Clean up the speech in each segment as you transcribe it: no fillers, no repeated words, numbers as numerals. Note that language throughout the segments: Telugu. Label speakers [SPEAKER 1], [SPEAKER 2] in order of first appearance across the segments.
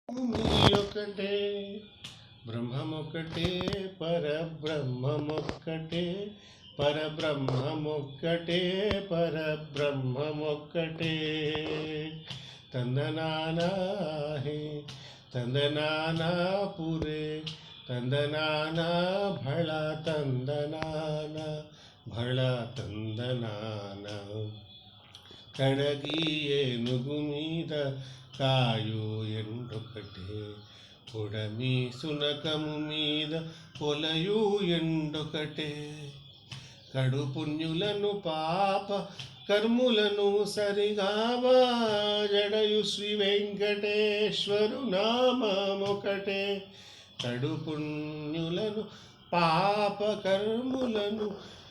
[SPEAKER 1] ఒకటే బ్రహ్మమొక్కటే పరబ్రహ్మమొక్కటే పరబ్రహ్మమొక్కటే పరబ్రహ్మమొక్కటే తందనానా హే తందనానా పురే తందనానా భళ తందనానా భళ తందనానా కడగి ఏనుగు మీద కాయు ఎండొకటే పొడమి సునకము మీద పొలయు ఎండొకటే కడు పుణ్యులను పాప కర్ములను సరిగావా జడయు శ్రీ వెంకటేశ్వరు నామమొకటే కడు పుణ్యులను పాప కర్ములను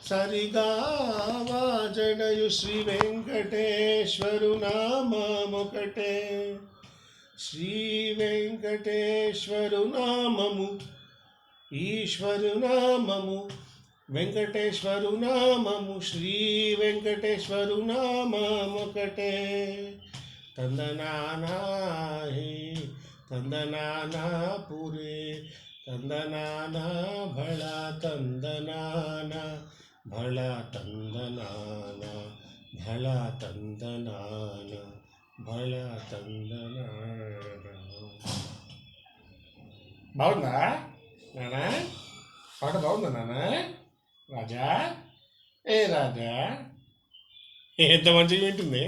[SPEAKER 1] సరిగావా జడయు శ్రీ వెంకటేశ్వరు నామమొకటే శ్రీ వెంకటేశ్వరు నామము ఈశ్వరు నామము వెంకటేశ్వరు నామము శ్రీ వెంకటేశ్వరు నామమొకటే తందనానా హే తందనానా పురే తందనానా భళ తందనానా భళ తందనానా భళ తందనానా భళ తందనానా. బాగుందా నానా? పాట బాగుందా నానా? రాజా ఏ రాజా ఎంత మంచిగా వింటుంది.